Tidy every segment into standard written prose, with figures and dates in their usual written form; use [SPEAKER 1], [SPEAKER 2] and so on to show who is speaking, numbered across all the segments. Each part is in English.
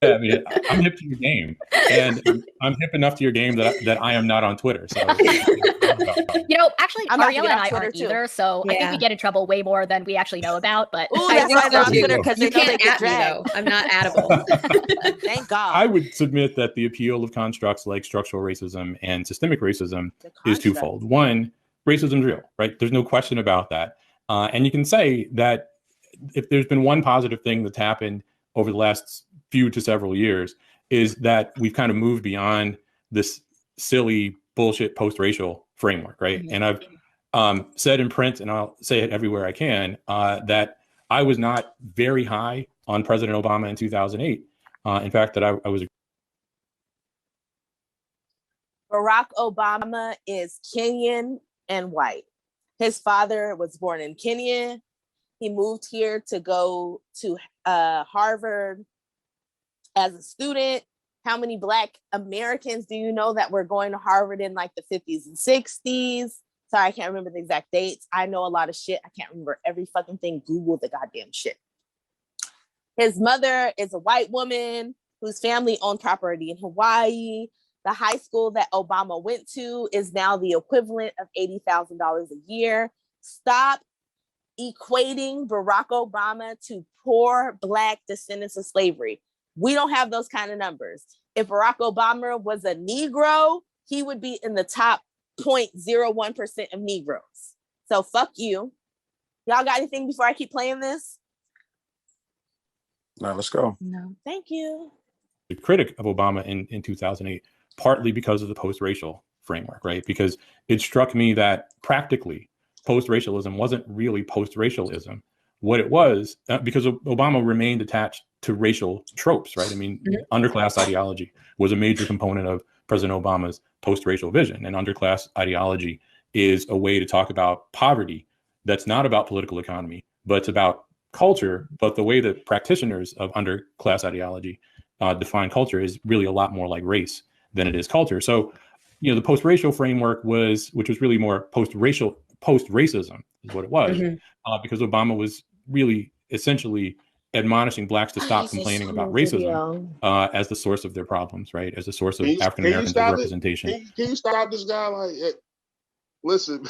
[SPEAKER 1] Yeah, I mean, I'm hip to your game, and I'm hip enough to your game that I am not on Twitter. So,
[SPEAKER 2] Actually,
[SPEAKER 3] I'm about to
[SPEAKER 2] Ariella
[SPEAKER 3] get
[SPEAKER 2] and
[SPEAKER 3] off
[SPEAKER 2] I
[SPEAKER 3] Twitter,
[SPEAKER 2] aren't
[SPEAKER 3] too.
[SPEAKER 2] either, so I think we get in trouble way more than we actually know about. But
[SPEAKER 3] Ooh,
[SPEAKER 4] I
[SPEAKER 3] that's why they're on
[SPEAKER 4] think so,
[SPEAKER 3] Twitter,
[SPEAKER 4] too.
[SPEAKER 3] because
[SPEAKER 4] You
[SPEAKER 3] they know they
[SPEAKER 4] can't
[SPEAKER 3] get
[SPEAKER 4] at me,
[SPEAKER 3] dragged.
[SPEAKER 4] though. I'm not addable.
[SPEAKER 3] Thank God.
[SPEAKER 1] I would submit that the appeal of constructs like structural racism and systemic racism is twofold. One, racism is real, right? There's no question about that. And you can say that if there's been one positive thing that's happened over the last few to several years, is that we've kind of moved beyond this silly bullshit post-racial framework, right? Mm-hmm. And I've said in print, and I'll say it everywhere I can, that I was not very high on President Obama in 2008. In fact, that I was.
[SPEAKER 3] Barack Obama is Kenyan and white. His father was born in Kenya. He moved here to go to Harvard as a student. How many Black Americans do you know that were going to Harvard in like the 50s and 60s? Sorry, I can't remember the exact dates. I know a lot of shit. I can't remember every fucking thing. Google the goddamn shit. His mother is a white woman whose family owned property in Hawaii. The high school that Obama went to is now the equivalent of $80,000 a year. Stop equating Barack Obama to poor Black descendants of slavery. We don't have those kind of numbers. If Barack Obama was a Negro, he would be in the top 0.01% of Negroes. So fuck you. Y'all got anything before I keep playing this?
[SPEAKER 5] No, let's go.
[SPEAKER 3] No, thank you.
[SPEAKER 1] A critic of Obama in 2008, partly because of the post-racial framework, right? Because it struck me that practically post-racialism wasn't really post-racialism. What it was, because Obama remained attached to racial tropes, right? I mean, underclass ideology was a major component of President Obama's post-racial vision. And underclass ideology is a way to talk about poverty that's not about political economy, but it's about culture. But the way that practitioners of underclass ideology define culture is really a lot more like race than it is culture. So, the post-racial framework which was really more post-racism is what it was, because Obama was really essentially admonishing Blacks to stop complaining about racism as the source of their problems, right? As the source of African Americans' representation.
[SPEAKER 6] Can you stop this guy? Listen,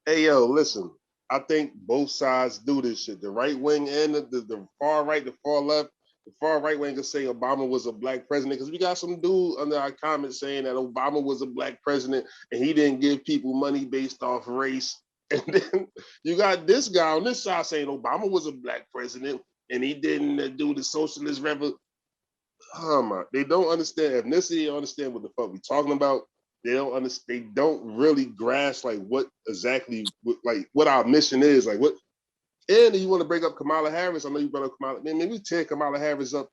[SPEAKER 6] hey, yo, listen. I think both sides do this shit. The right wing and the far right, the far left. The far right wing can say Obama was a Black president, because we got some dude under our comments saying that Obama was a Black president and he didn't give people money based off race. And then you got this guy on this side saying Obama was a Black president and he didn't do the socialist revolution. They don't understand ethnicity. They don't understand what the fuck we talking about. They don't understand. They don't really grasp what exactly what our mission is. What. And you want to bring up Kamala Harris. I know you brought up Kamala. Man, we tear Kamala Harris up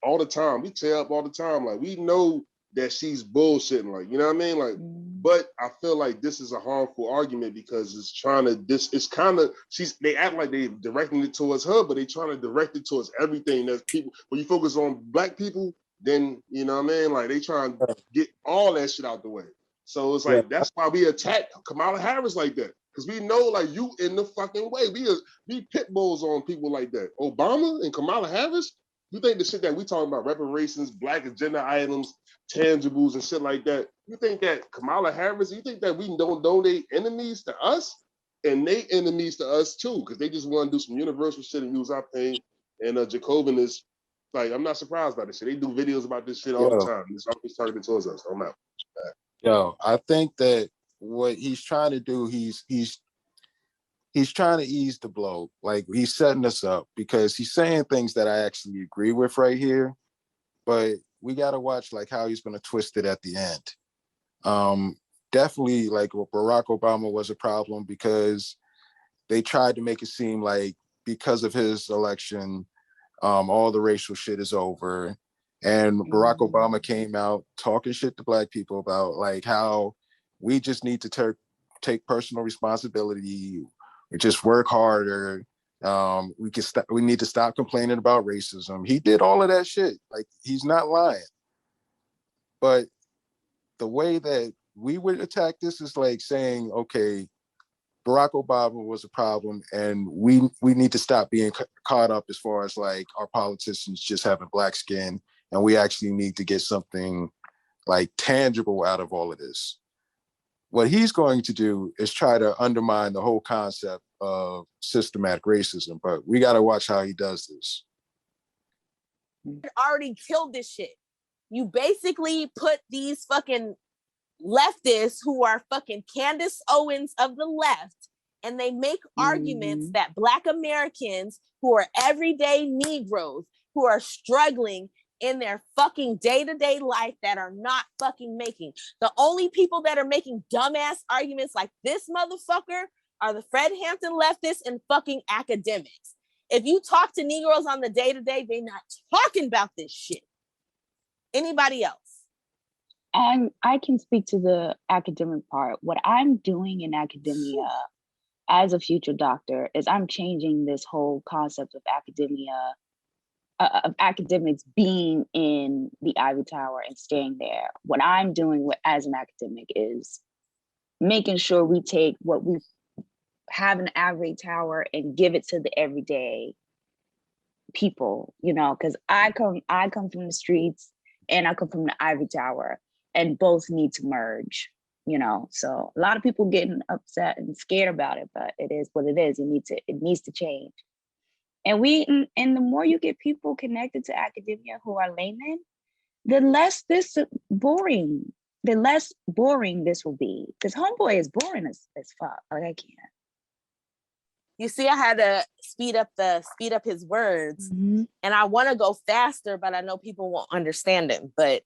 [SPEAKER 6] all the time. We tear up all the time. We know that she's bullshitting. You know what I mean? But I feel like this is a harmful argument because it's trying to, they act like they're directing it towards her, but they trying to direct it towards everything that people, when you focus on Black people, then, you know what I mean? They trying to get all that shit out the way. So it's that's why we attack Kamala Harris like that. Because we know, you in the fucking way. We pit bulls on people like that. Obama and Kamala Harris, you think the shit that we talking about, reparations, Black agenda items, tangibles and shit like that, you think that Kamala Harris, you think that we don't know they enemies to us? And they enemies to us too, because they just want to do some universal shit and use our pain. And Jacobin is, I'm not surprised by this shit. They do videos about this shit all the time. It's always targeted towards us. I'm out.
[SPEAKER 5] Yo, I think that what he's trying to do, he's trying to ease the blow. He's setting us up because he's saying things that I actually agree with right here, but we got to watch how he's going to twist it at the end. Definitely Barack Obama was a problem because they tried to make it seem like because of his election, all the racial shit is over. And Barack Obama came out talking shit to Black people about how we just need to take personal responsibility. We just work harder. We need to stop complaining about racism. He did all of that shit. He's not lying. But the way that we would attack this is saying, okay, Barack Obama was a problem, and we need to stop being caught up as far as like our politicians just having black skin, and we actually need to get something like tangible out of all of this. What he's going to do is try to undermine the whole concept of systematic racism, but we got to watch how he does this.
[SPEAKER 3] Already killed this shit. You basically put these fucking leftists who are fucking Candace Owens of the left, and they make arguments that Black Americans who are everyday Negroes who are struggling in their fucking day-to-day life that are not fucking making. The only people that are making dumbass arguments like this motherfucker are the Fred Hampton leftists and fucking academics. If you talk to Negroes on the day-to-day, they're not talking about this shit. Anybody else?
[SPEAKER 7] And I can speak to the academic part. What I'm doing in academia as a future doctor is I'm changing this whole concept of academia, of academics being in the ivory tower and staying there. What I'm doing as an academic is making sure we take what we have in the ivory tower and give it to the everyday people, you know, because I come from the streets and I come from the ivory tower, and both need to merge, you know. So a lot of people getting upset and scared about it, but it is what it is. It needs to change. And the more you get people connected to academia who are laymen, the less this boring this will be. Because homeboy is boring as fuck. Like, I can't.
[SPEAKER 3] You see, I had to speed up his words, and I want to go faster, but I know people won't understand him. But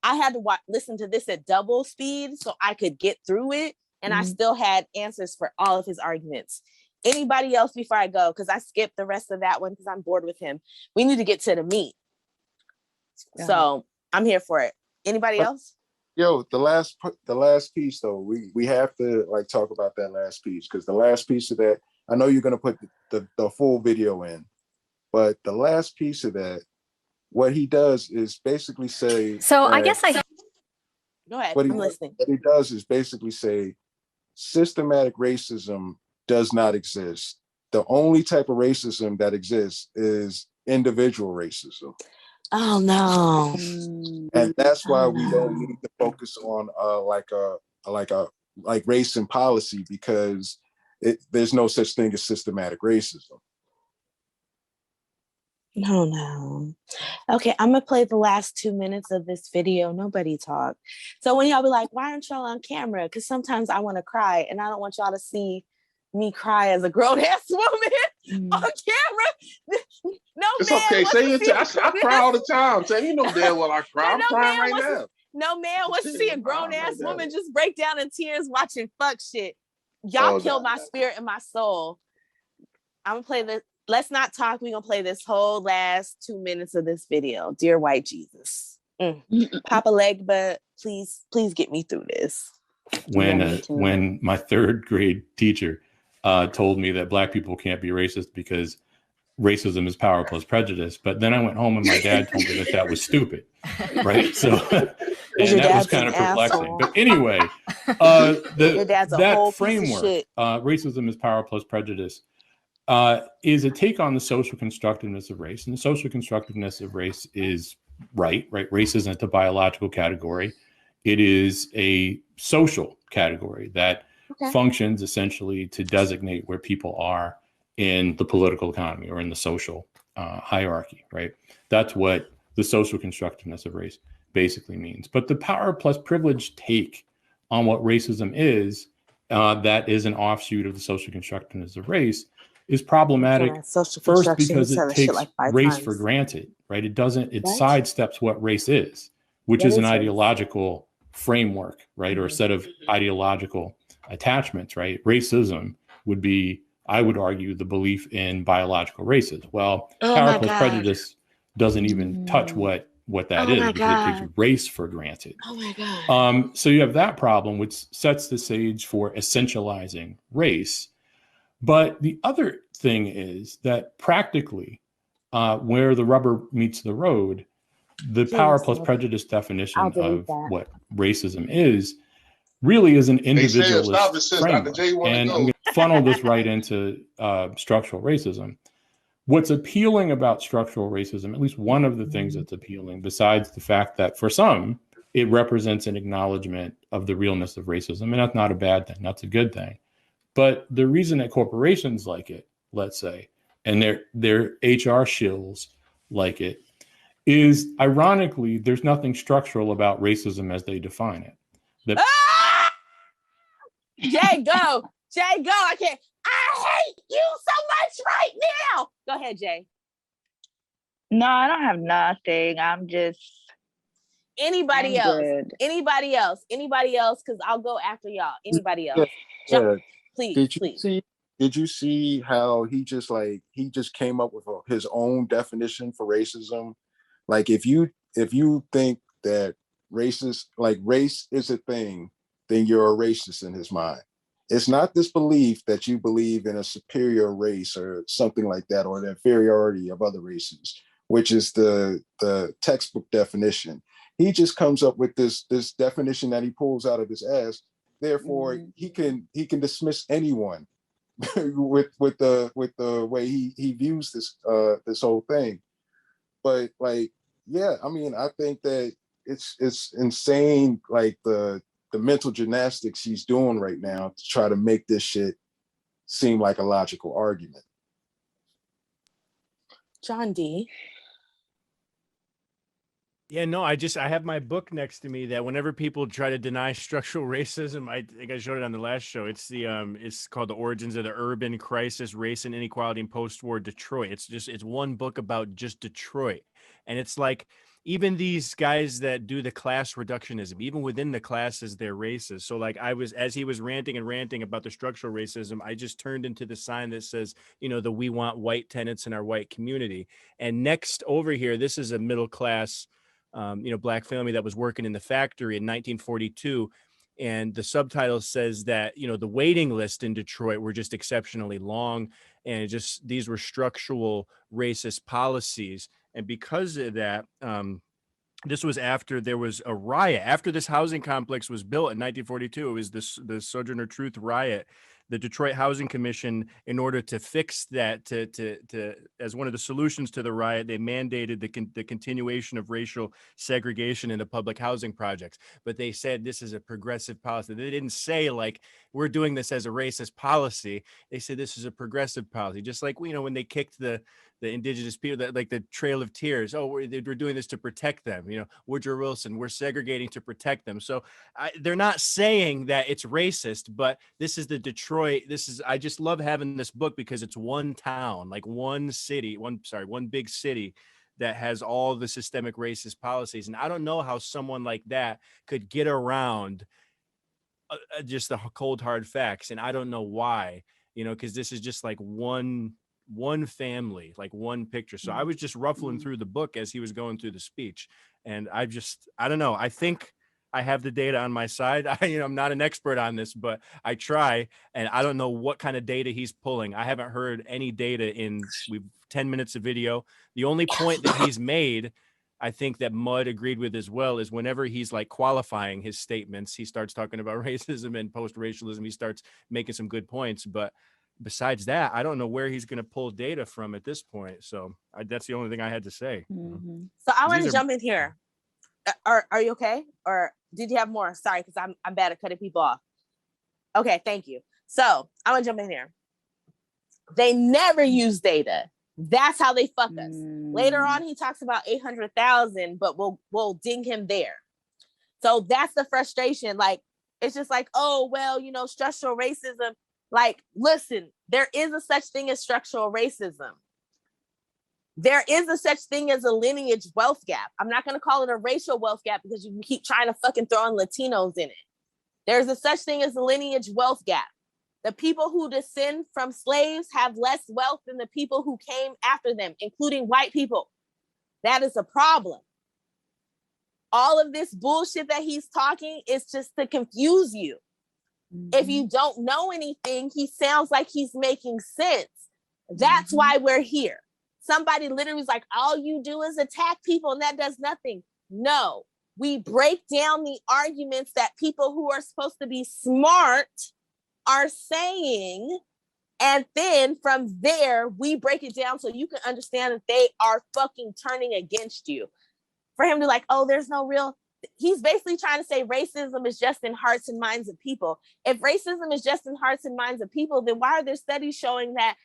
[SPEAKER 3] I had to listen to this at double speed so I could get through it, and I still had answers for all of his arguments. Anybody else before I go? Because I skipped the rest of that one because I'm bored with him. We need to get to the meat. So I'm here for it. Anybody else?
[SPEAKER 5] Yo, the last piece though, we have to like talk about that last piece, because the last piece of that, I know you're gonna put the full video in, but the last piece of that, what he does is basically say.
[SPEAKER 2] So I guess I.
[SPEAKER 3] Go ahead.
[SPEAKER 5] I'm
[SPEAKER 3] listening.
[SPEAKER 5] What he does is basically say systematic racism does not exist. The only type of racism that exists is individual racism.
[SPEAKER 3] Oh no.
[SPEAKER 5] And that's why we don't need to focus on like race and policy, because there's no such thing as systematic racism.
[SPEAKER 3] No. Okay, I'm gonna play the last 2 minutes of this video. Nobody talk. So when y'all be like, why aren't y'all on camera? Because sometimes I want to cry, and I don't want y'all to see me cry as a grown-ass woman on camera. No,
[SPEAKER 6] it's
[SPEAKER 3] man.
[SPEAKER 6] Okay, say it. I cry all the time. Say, you know damn well I cry. I'm crying right now.
[SPEAKER 3] No man wants to see a grown-ass woman just break down in tears watching fuck shit. Y'all killed my spirit and my soul. I'm gonna play this. Let's not talk. We're gonna play this whole last 2 minutes of this video. Dear white Jesus. Papa Legba, please get me through this.
[SPEAKER 1] When my third grade teacher told me that Black people can't be racist because racism is power plus prejudice, but then I went home and my dad told me that was stupid, right? So, and that was kind of perplexing. Asshole. But anyway, that framework, racism is power plus prejudice, is a take on the social constructiveness of race. And the social constructiveness of race is right? Race isn't a biological category. It is a social category that functions essentially to designate where people are in the political economy or in the social hierarchy, right? That's what the social constructiveness of race basically means. But the power plus privilege take on what racism is, that is an offshoot of the social constructiveness of race, is problematic. First, because it takes race for granted, right? It sidesteps what race is, which is an ideological framework, right? Or a set of ideological attachments, right? Racism would be, I would argue, the belief in biological races. Well, power plus prejudice doesn't even touch what that is, because it takes race for granted.
[SPEAKER 3] Oh my God.
[SPEAKER 1] So you have that problem, which sets the stage for essentializing race. But the other thing is that practically, where the rubber meets the road, the power plus prejudice definition of what racism is really is an
[SPEAKER 6] Hey, Sam, stop
[SPEAKER 1] individualist
[SPEAKER 6] it, sis. Dr.
[SPEAKER 1] framework.
[SPEAKER 6] J want to
[SPEAKER 1] And I'm
[SPEAKER 6] go.
[SPEAKER 1] going to funnel this right into structural racism. What's appealing about structural racism, at least one of the things that's appealing, besides the fact that for some, it represents an acknowledgement of the realness of racism, and that's not a bad thing, that's a good thing. But the reason that corporations like it, let's say, and their HR shills like it, is ironically, there's nothing structural about racism as they define it.
[SPEAKER 3] Jay, go. Jay, go. I hate you so much right now. Go ahead, Jay.
[SPEAKER 7] No, I don't have nothing. I'm just
[SPEAKER 3] Anybody
[SPEAKER 7] I'm
[SPEAKER 3] else?
[SPEAKER 7] good.
[SPEAKER 3] Anybody else? Anybody else? Because I'll go after y'all. Anybody else?
[SPEAKER 5] Yeah.
[SPEAKER 3] Please,
[SPEAKER 5] Did you
[SPEAKER 3] please.
[SPEAKER 5] see? Did you see how he just came up with his own definition for racism? Like if you think that race is a thing, then you're a racist in his mind. It's not this belief that you believe in a superior race or something like that, or the inferiority of other races, which is the textbook definition. He just comes up with this definition that he pulls out of his ass. Therefore, he can dismiss anyone with the way he views this whole thing. But like, yeah, I mean, I think that it's insane, like the mental gymnastics he's doing right now to try to make this shit seem like a logical argument.
[SPEAKER 3] John D.
[SPEAKER 8] Yeah, no, I have my book next to me that whenever people try to deny structural racism, I think I showed it on the last show. It's called The Origins of the Urban Crisis, Race and Inequality in Post-War Detroit. It's one book about just Detroit. And it's like, even these guys that do the class reductionism, even within the classes, they're racist. So like as he was ranting about the structural racism, I just turned into the sign that says, the "We want white tenants in our white community." And next over here, this is a middle class, Black family that was working in the factory in 1942. And the subtitle says that, the waiting list in Detroit were just exceptionally long. And these were structural racist policies. And because of that, this was after there was a riot. After this housing complex was built in 1942, it was the Sojourner Truth riot. The Detroit Housing Commission, in order to fix that, to as one of the solutions to the riot, they mandated the continuation of racial segregation in the public housing projects. But they said this is a progressive policy. They didn't say like, we're doing this as a racist policy. They said this is a progressive policy. Just like, when they kicked the indigenous people, like the Trail of Tears. Oh, we're doing this to protect them. Woodrow Wilson, we're segregating to protect them. So they're not saying that it's racist, but this is the Detroit. I just love having this book because it's one town, like one big city that has all the systemic racist policies. And I don't know how someone like that could get around just the cold hard facts. And I don't know why, because this is just like one family, like one picture. So I was just ruffling through the book as he was going through the speech. And I don't know. I think I have the data on my side. I'm not an expert on this, but I try, and I don't know what kind of data he's pulling. I haven't heard any data we've 10 minutes of video. The only point that he's made, I think that Mudd agreed with as well, is whenever he's like qualifying his statements, he starts talking about racism and post-racialism. He starts making some good points, but besides that, I don't know where he's going to pull data from at this point. So that's the only thing I had to say.
[SPEAKER 3] So I want to jump in here. Are you okay? Or did you have more? Sorry, because I'm bad at cutting people off. Okay, thank you. So I want to jump in here. They never use data. That's how they fuck us. Later on, he talks about 800,000, but we'll ding him there. So that's the frustration. Like, it's just like, oh, well, structural racism. Like, listen, there is a such thing as structural racism. There is a such thing as a lineage wealth gap. I'm not going to call it a racial wealth gap because you keep trying to fucking throw in Latinos in it. There's a such thing as a lineage wealth gap. The people who descend from slaves have less wealth than the people who came after them, including white people. That is a problem. All of this bullshit that he's talking is just to confuse you. If you don't know anything, he sounds like he's making sense. That's why we're here. Somebody literally was like, all you do is attack people and that does nothing. No, We break down the arguments that people who are supposed to be smart are saying. And then from there, we break it down so you can understand that they are fucking turning against you. For him to like, oh, there's no real, he's basically trying to say racism is just in hearts and minds of people. If racism is just in hearts and minds of people, then why are there studies showing that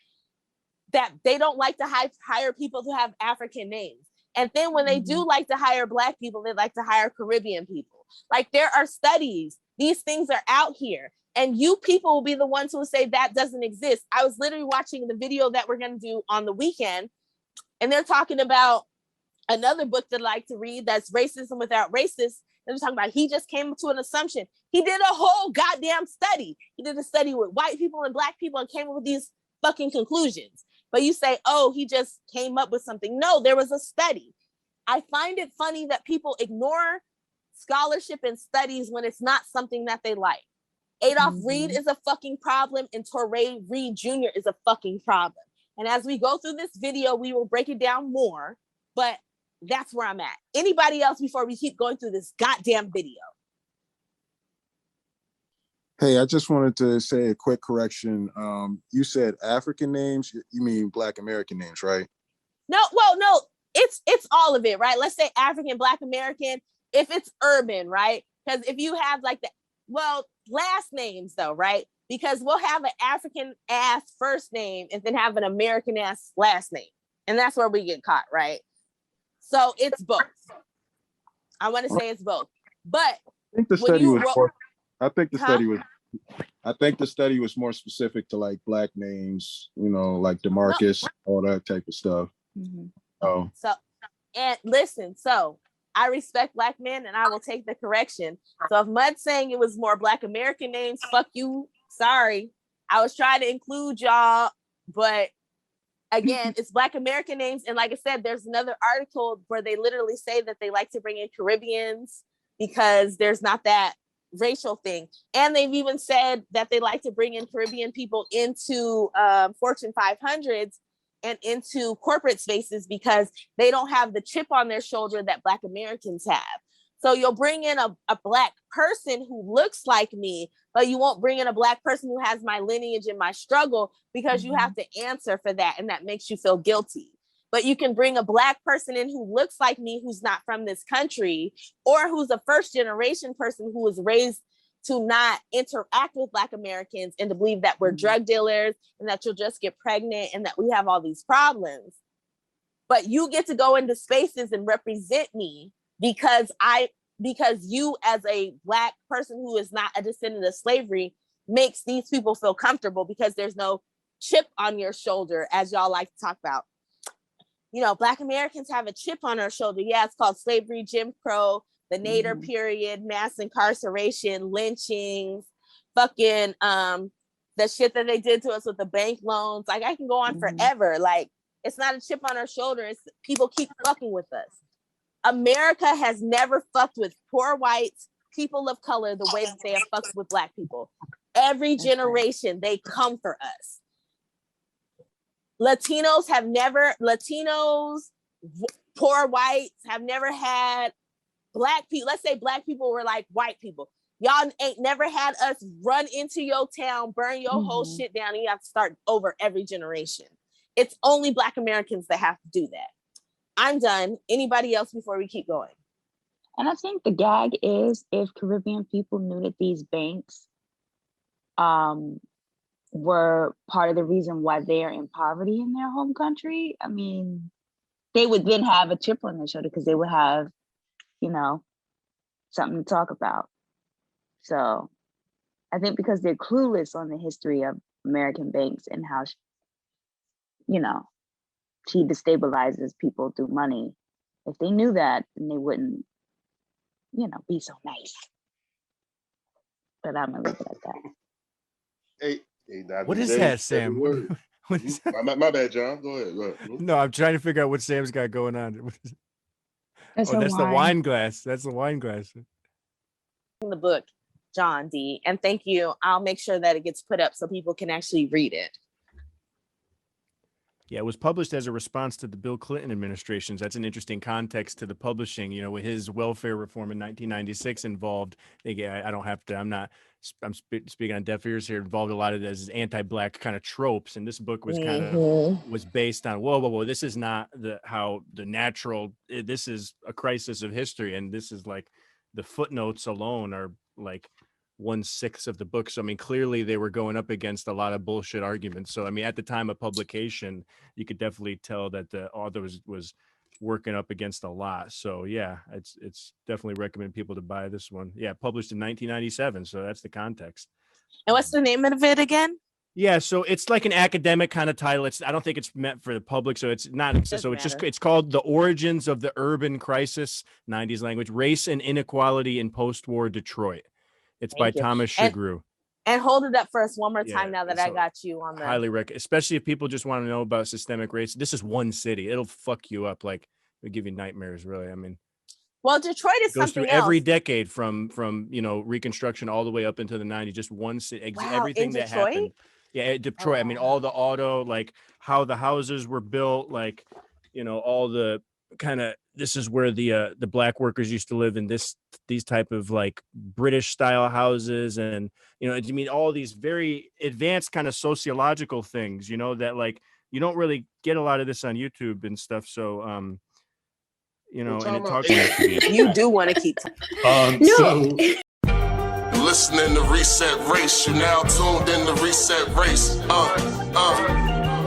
[SPEAKER 3] they don't like to hire people who have African names? And then when they do like to hire Black people, they like to hire Caribbean people. Like, there are studies. These things are out here. And you people will be the ones who will say that doesn't exist. I was literally watching the video that we're going to do on the weekend, and they're talking about another book that I like to read, that's Racism Without Racists. They're talking about, he just came to an assumption. He did a whole goddamn study. He did a study with white people and Black people and came up with these fucking conclusions. But you say, oh, he just came up with something. No, there was a study. I find it funny that people ignore scholarship and studies when it's not something that they like. Adolph Reed is a fucking problem, and Toure Reed Jr. is a fucking problem. And as we go through this video, we will break it down more, but that's where I'm at. Anybody else before we keep going through this goddamn video?
[SPEAKER 5] Hey, I just wanted to say a quick correction. You said African names, you mean Black American names, right?
[SPEAKER 3] No, well, no, it's all of it, right? Let's say African, Black American, if it's urban, right? Because if you have like last names though, right? Because we'll have an African ass first name and then have an American ass last name. And that's where we get caught, right? So it's both. I want to say it's both. But
[SPEAKER 5] I think the study was more, I think the study was more specific to like Black names, you know, like DeMarcus, all that type of stuff. Oh.
[SPEAKER 3] So, and listen, so I respect Black men and I will take the correction. So if Mud's saying it was more Black American names, fuck you. Sorry. I was trying to include y'all, but again, it's Black American names. And like I said, there's another article where they literally say that they like to bring in Caribbeans because there's not that racial thing. And they've even said that they like to bring in Caribbean people into Fortune 500s and into corporate spaces because they don't have the chip on their shoulder that Black Americans have. So you'll bring in a Black person who looks like me, but you won't bring in a Black person who has my lineage and my struggle because you have to answer for that, and that makes you feel guilty. But you can bring a Black person in who looks like me, who's not from this country, or who's a first generation person who was raised to not interact with Black Americans and to believe that we're drug dealers and that you'll just get pregnant and that we have all these problems. But you get to go into spaces and represent me because you as a Black person who is not a descendant of slavery makes these people feel comfortable because there's no chip on your shoulder, as y'all like to talk about. You know, Black Americans have a chip on our shoulder. Yeah, it's called slavery, Jim Crow, the Nader period, mass incarceration, lynchings, fucking the shit that they did to us with the bank loans. Like, I can go on forever. Like, it's not a chip on our shoulder. It's people keep fucking with us. America has never fucked with poor whites, people of color, the way that they have fucked with Black people. Every generation, they come for us. Latinos, poor whites have never had Black people. Let's say Black people were like white people. Y'all ain't never had us run into your town, burn your whole shit down, and you have to start over every generation. It's only Black Americans that have to do that. I'm done. Anybody else before we keep going?
[SPEAKER 7] And I think the gag is if Caribbean people knew that these banks were part of the reason why they're in poverty in their home country, I mean, they would then have a chip on their shoulder because they would have, you know, something to talk about. So I think because they're clueless on the history of American banks and how, you know, she destabilizes people through money. If they knew that, then they wouldn't, you know, be so nice. But I'm gonna leave it at that.
[SPEAKER 6] Hey, Dr.
[SPEAKER 8] What is
[SPEAKER 6] J,
[SPEAKER 8] that, Sam? What is that?
[SPEAKER 6] My bad, John. Go ahead.
[SPEAKER 8] No, I'm trying to figure out what Sam's got going on.
[SPEAKER 7] That's
[SPEAKER 8] the wine glass. That's the wine glass.
[SPEAKER 3] In the book, John D. And thank you. I'll make sure that it gets put up so people can actually read it.
[SPEAKER 8] Yeah, it was published as a response to the Bill Clinton administrations. That's an interesting context to the publishing. You know, with his welfare reform in 1996 involved, I don't have to, I'm speaking on deaf ears here, involved a lot of this anti-Black kind of tropes. And this book was kind of, was based on, whoa, this is not this is a crisis of history. And this is like, the footnotes alone are like 1/6 of the book. So I mean, clearly they were going up against a lot of bullshit arguments. So I mean, at the time of publication, you could definitely tell that the author was working up against a lot. So yeah, it's definitely recommend people to buy this one. Yeah, published in 1997. So that's the context.
[SPEAKER 3] And what's the name of it again?
[SPEAKER 8] Yeah, so it's like an academic kind of title. I don't think it's meant for the public, so it's not. So it's called "The Origins of the Urban Crisis," 90s language, Race and Inequality in Post-War Detroit. It's by Thomas Shigrew.
[SPEAKER 3] And hold it up for us one more time now that I got you on the.
[SPEAKER 8] Highly recommend, especially if people just want to know about systemic race. This is one city. It'll fuck you up. Like, it'll give you nightmares, really. I mean,
[SPEAKER 3] well, Detroit is
[SPEAKER 8] goes
[SPEAKER 3] something
[SPEAKER 8] through
[SPEAKER 3] else.
[SPEAKER 8] every decade from Reconstruction all the way up into the 90s. Just one city.
[SPEAKER 3] Wow,
[SPEAKER 8] everything that
[SPEAKER 3] Detroit?
[SPEAKER 8] happened. Yeah, Detroit. I mean, all the auto, like how the houses were built, like, all the kind of, this is where the Black workers used to live in these type of like British style houses. And, I mean, all these very advanced kind of sociological things, that like, you don't really get a lot of this on YouTube and stuff. So, and it talks about
[SPEAKER 3] you do want to keep
[SPEAKER 2] No.
[SPEAKER 9] Listening to Reset Race, you now tuned in to Reset Race.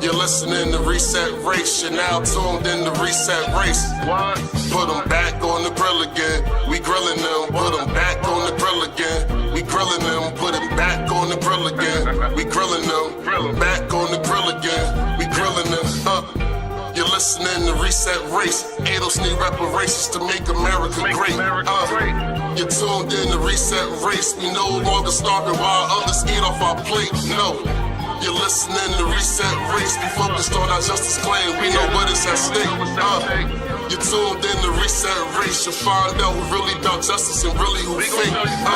[SPEAKER 9] You're listening to Reset Race, you're now tuned in to Reset Race. What? Put them back on the grill again. We grilling them, put them back on the grill again. We grilling them, put them back on the grill again. We grilling them, back on the grill again. We grilling them, You're listening to Reset Race. ADOS need reparations to make America great. You're tuned in to Reset Race. We no longer starving while others eat off our plate. No. You're listening to Reset Race. We focused on our justice claim. We know what is at stake. You're tuned in to Reset Race. You'll find out who really about justice and really who fake.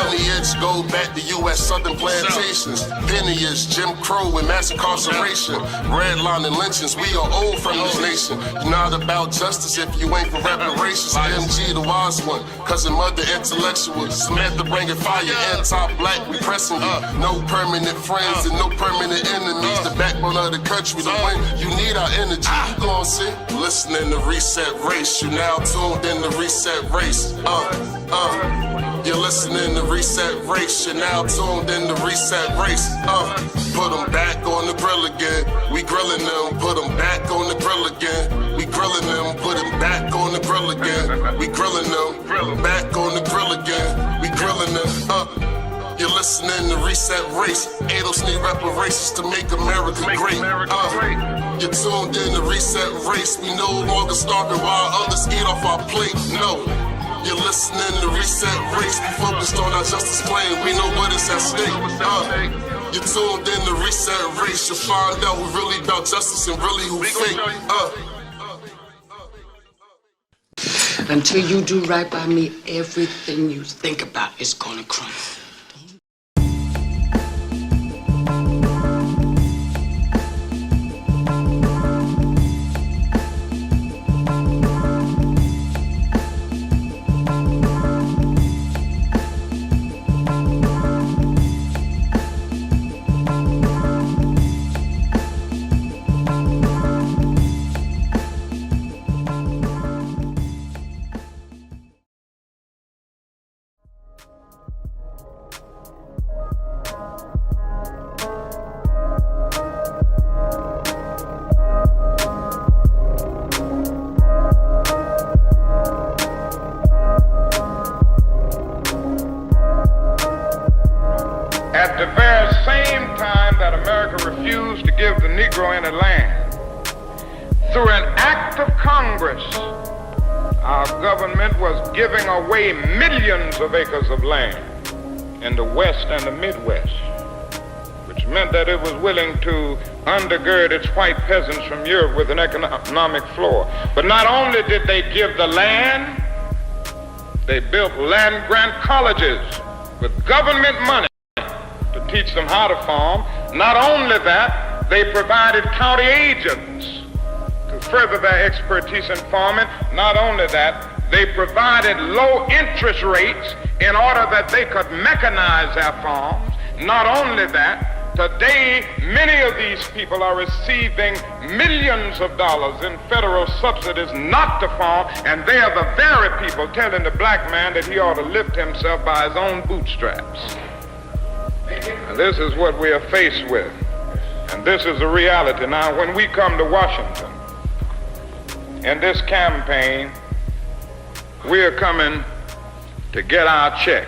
[SPEAKER 9] Lineage go back to U.S. Southern plantations. Lineage, Jim Crow and mass incarceration. Redline and lynchings. We are old from this nation. You're not about justice if you ain't for reparations. MG the wise one. Cousin mother intellectual. Samantha bringing fire. Anti-black, we pressing you. No permanent friends and no permanent enemies. The backbone of the country. To win, you need our energy. You gon' see. Listening to Reset Race. You now tuned in to Reset Race. You're listening to Reset Race. You're now tuned in to Reset Race. Put them back on the grill again. We grilling them. Put them back on the grill again. We grilling them. Put them back on the grill again. We grilling them. Back on the grill again. We grilling them. You're listening to Reset Race. ADOS need reparations to make America great. You're tuned in to Reset Race. We no longer starving while others eat off our plate. No. You're listening to Reset Race. We focused on our justice claim. We know what is at stake. You're tuned in to Reset Race. You'll find out who really about justice and really who fake.
[SPEAKER 10] Until you do right by me, everything you think about is gonna crumble.
[SPEAKER 11] At the very same time that America refused to give the Negro any land, through an act of Congress, our government was giving away millions of acres of land in the West and the Midwest, which meant that it was willing to undergird its white peasants from Europe with an economic floor. But not only did they give the land, they built land grant colleges with government money teach them how to farm. Not only that, they provided county agents further their expertise in farming. Not only that, they provided low interest rates in order that they could mechanize their farms. Not only that, today, many of these people are receiving millions of dollars in federal subsidies not to farm, and they are the very people telling the black man that he ought to lift himself by his own bootstraps. And this is what we are faced with, and this is the reality. Now, when we come to Washington in this campaign, we are coming to get our check.